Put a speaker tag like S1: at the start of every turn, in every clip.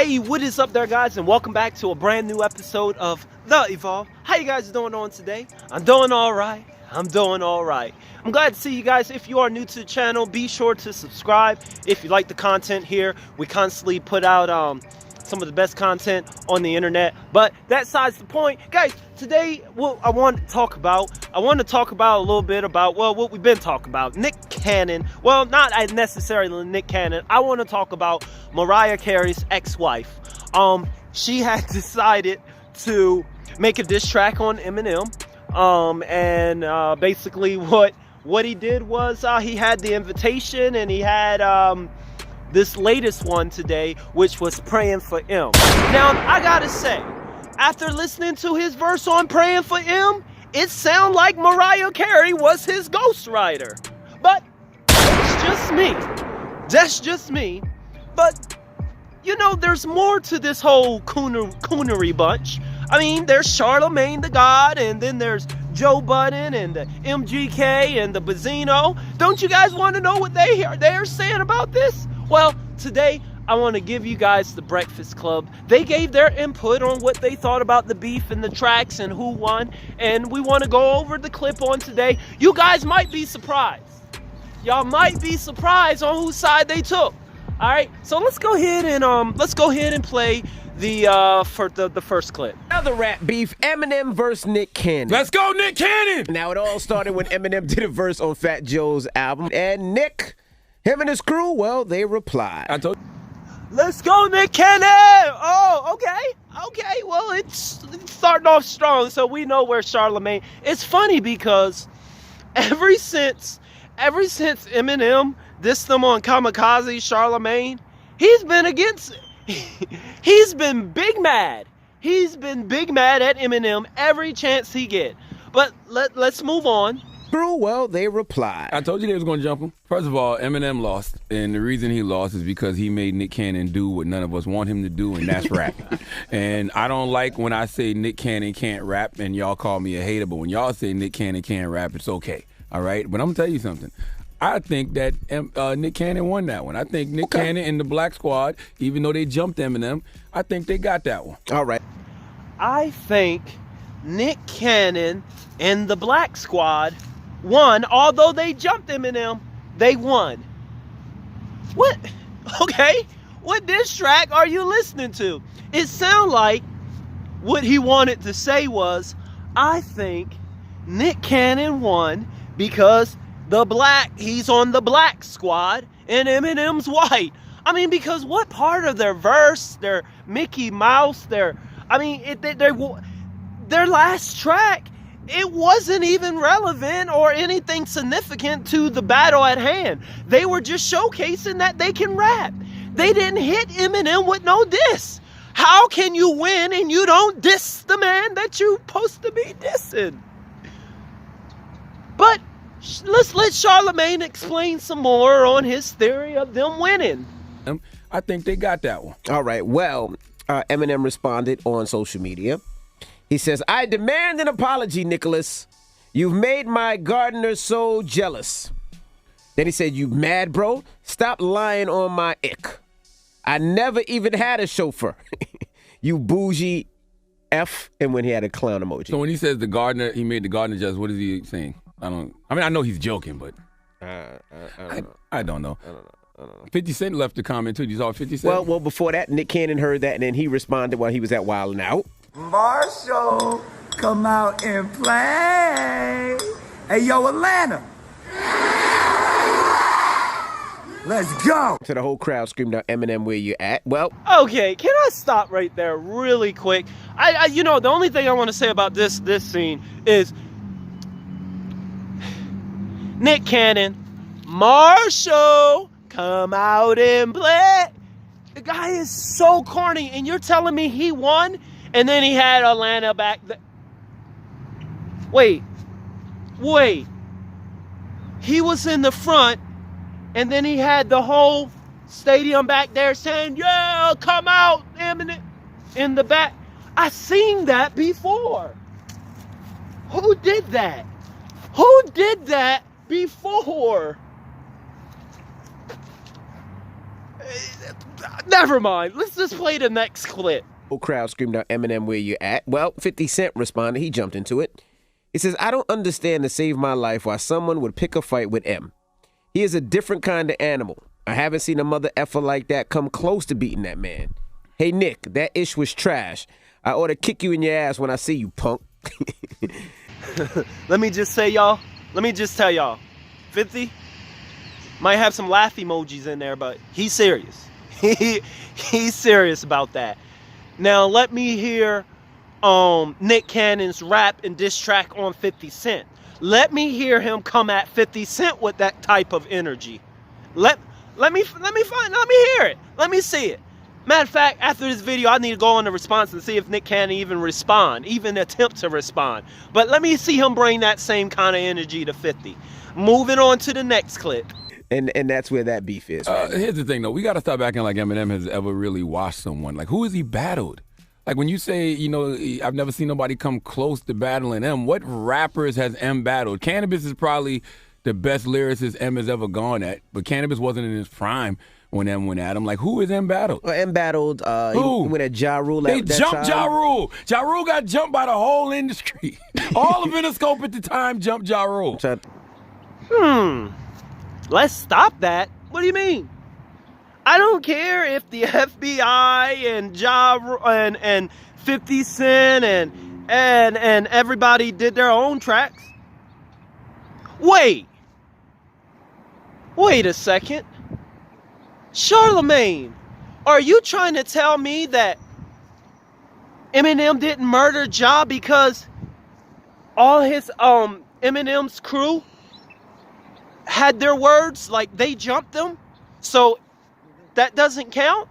S1: Hey, what is up there, guys, and welcome back to a brand new episode of The Evolve. How you guys doing on today? I'm doing all right. I'm glad to see you guys. If you are new to the channel, be sure to subscribe. If you like the content here, we constantly put out some of the best content on the internet. But that side's the point. Guys, today I want to talk about a little bit about, well, what we've been talking about. Nick Cannon. Well, not necessarily Nick Cannon. I want to talk about Mariah Carey's ex-wife. She had decided to make a diss track on Eminem. And basically what he did was he had the invitation, and he had this latest one today, which was Praying for M. Now, I gotta say, after listening to his verse on Praying for M, it sounded like Mariah Carey was his ghostwriter. But that's just me. But, you know, there's more to this whole coonery bunch. I mean, there's Charlamagne the God, and then there's Joe Budden and the MGK and the Bazzino. Don't you guys want to know what they are saying about this? Well, today I want to give you guys the Breakfast Club. They gave their input on what they thought about the beef and the tracks and who won, and we want to go over the clip on today. You guys might be surprised. Y'all might be surprised on whose side they took. All right, so let's go ahead and play the first clip.
S2: Another rap beef, Eminem versus Nick Cannon.
S3: Let's go, Nick Cannon!
S2: Now, it all started when Eminem did a verse on Fat Joe's album, and Nick, him and his crew, well, they replied.
S3: I told
S1: Let's go, Nick Cannon! Oh, okay, well, it's starting off strong, so we know where Charlamagne. It's funny because ever since Eminem dissed them on Kamikaze, Charlamagne, he's been big mad. He's been big mad at Eminem every chance he get. But let's move on.
S2: Crew, well, they replied.
S3: I told you they was going to jump him. First of all, Eminem lost, and the reason he lost is because he made Nick Cannon do what none of us want him to do, and that's rap. And I don't like when I say Nick Cannon can't rap, and y'all call me a hater, but when y'all say Nick Cannon can't rap, it's okay, all right? But I'm going to tell you something. I think that Nick Cannon won that one. I think Nick Cannon and the Black Squad, even though they jumped Eminem, I think they got that one.
S2: All right.
S1: I think Nick Cannon and the Black Squad won, although they jumped Eminem, they won. What? Okay. What diss track are you listening to? It sounds like what he wanted to say was, I think Nick Cannon won because he's on the Black Squad and Eminem's white. I mean, because what part of their verse, their Mickey Mouse, their last track, it wasn't even relevant or anything significant to the battle at hand. They were just showcasing that they can rap. They didn't hit Eminem with no diss. How can you win and you don't diss the man that you're supposed to be dissing? But let's let Charlamagne explain some more on his theory of them winning.
S3: I think they got that one.
S2: All right, well, Eminem responded on social media. He says, I demand an apology, Nicholas. You've made my gardener so jealous. Then he said, you mad, bro? Stop lying on my ick. I never even had a chauffeur. You bougie F. And when he had a clown emoji.
S3: So when he says the gardener, he made the gardener jealous, what is he saying? I know he's joking, but I don't know. 50 Cent left a comment too. You saw 50 Cent?
S2: Well, before that, Nick Cannon heard that, and then he responded while he was at Wild 'N Out.
S4: Marshall, come out and play. Hey, yo, Atlanta. Let's go.
S2: So the whole crowd screamed out, Eminem, where you at? Well,
S1: okay, can I stop right there really quick? You know, the only thing I want to say about this scene is Nick Cannon, Marshall, come out and play. The guy is so corny, and you're telling me he won, and then he had Atlanta back. Wait. He was in the front, and then he had the whole stadium back there saying, yeah, come out, Eminem, in the back. I seen that before. Who did that? Who did that before? Never mind. Let's just play the next clip.
S2: Whole crowd screamed out, Eminem, where you at? Well, 50 Cent responded. He jumped into it. He says, I don't understand to save my life why someone would pick a fight with M. He is a different kind of animal. I haven't seen a mother effer like that come close to beating that man. Hey, Nick, that ish was trash. I ought to kick you in your ass when I see you, punk.
S1: Let me just say, y'all. Let me just tell y'all. 50 might have some laugh emojis in there, but he's serious. He's serious about that. Now, let me hear Nick Cannon's rap and diss track on 50 Cent. Let me hear him come at 50 Cent with that type of energy. Let me hear it. Let me see it. Matter of fact, after this video, I need to go on the response and see if Nick Cannon even attempt to respond. But let me see him bring that same kind of energy to 50. Moving on to the next clip.
S2: And that's where that beef is. Right?
S3: Here's the thing, though. We got to stop acting like Eminem has ever really washed someone. Like, who has he battled? Like, when you say, you know, I've never seen nobody come close to battling M, what rappers has M battled? Cannabis is probably the best lyricist M has ever gone at, but Cannabis wasn't in his prime when M went at him. Like, who is M battled?
S2: Well, M battled,
S3: who?
S2: He went at Ja Rule.
S3: They jumped Ja Rule. Ja Rule got jumped by the whole industry. All of Interscope at the time jumped Ja Rule.
S1: Let's stop that. What do you mean? I don't care if the FBI and and 50 Cent and everybody did their own tracks. Wait a second. Charlamagne, are you trying to tell me that Eminem didn't murder Ja because all his Eminem's crew had their words, like they jumped them, so that doesn't count?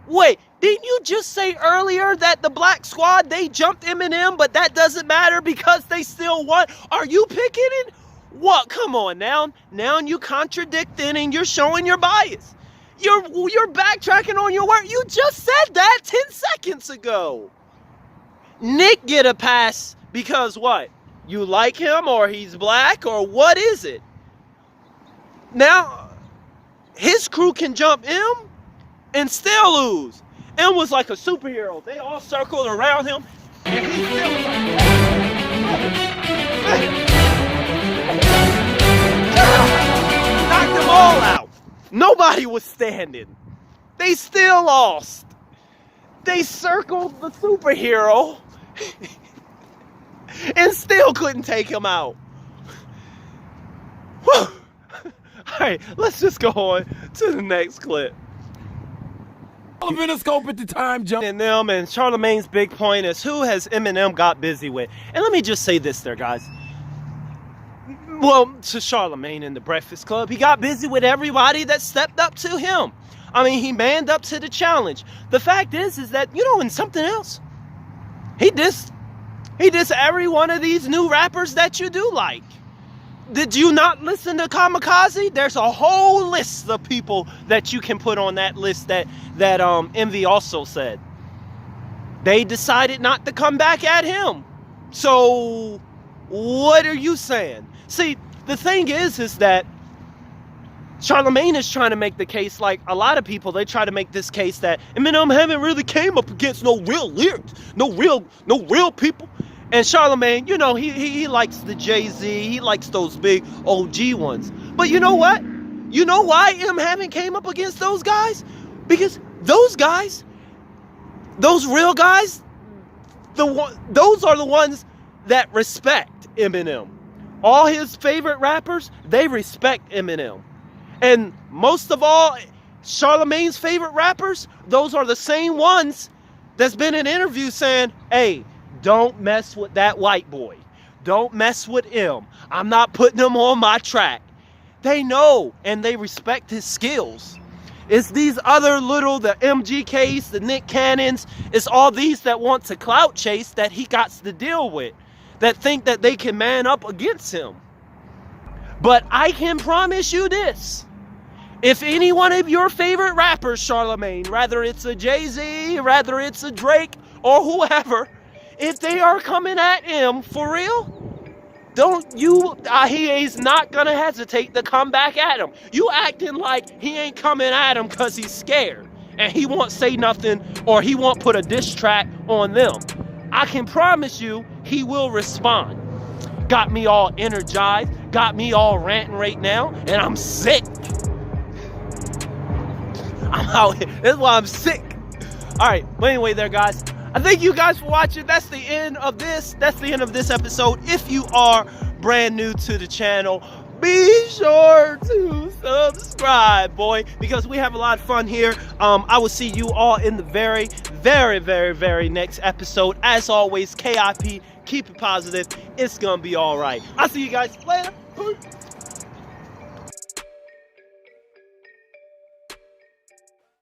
S1: Wait, didn't you just say earlier that the Black Squad, they jumped Eminem, but that doesn't matter because they still won? Are you picking it? What? Come on now. Now you contradicting and you're showing your bias. You're backtracking on your word. You just said that 10 seconds ago. Nick get a pass because what? You like him or he's black or what is it? Now, his crew can jump M and still lose. M was like a superhero. They all circled around him. And he still was like, knocked them all out. Nobody was standing. They still lost. They circled the superhero and still couldn't take him out. Whew. All right, let's just go on to the next clip.
S3: All of Interscope at the time jumped.
S1: And them and Charlamagne's big point is who has Eminem got busy with? And let me just say this there, guys. Well, to Charlamagne in the Breakfast Club, he got busy with everybody that stepped up to him. I mean, he manned up to the challenge. The fact is that, you know, in something else, he dissed every one of these new rappers that you do like. Did you not listen to Kamikaze? There's a whole list of people that you can put on that list that Envy also said. They decided not to come back at him. So what are you saying? See, the thing is that Charlamagne is trying to make the case, like a lot of people, they try to make this case that Eminem haven't really came up against no real lyrics, no real people. And Charlamagne, you know, he likes the Jay-Z, he likes those big OG ones. But you know what? You know why M haven't came up against those guys? Because those guys, those real guys, those are the ones that respect Eminem. All his favorite rappers, they respect Eminem. And most of all, Charlamagne's favorite rappers, those are the same ones that's been in interviews saying, hey, don't mess with that white boy. Don't mess with him. I'm not putting him on my track. They know and they respect his skills. It's these other little, the MGKs, the Nick Cannons, it's all these that want to clout chase that he got to deal with, that think that they can man up against him. But I can promise you this. If any one of your favorite rappers, Charlamagne, whether it's a Jay-Z, whether it's a Drake, or whoever, if they are coming at him for real, He is not gonna hesitate to come back at him. You acting like he ain't coming at him because he's scared and he won't say nothing or he won't put a diss track on them. I can promise you he will respond. Got me all energized, got me all ranting right now, and I'm sick. I'm out here. That's why I'm sick. All right, but anyway there, guys. I thank you guys for watching. That's the end of this. That's the end of this episode. If you are brand new to the channel, be sure to subscribe, boy, because we have a lot of fun here. I will see you all in the very, very, very, very next episode. As always, KIP, keep it positive. It's gonna be all right. I'll see you guys later. Peace.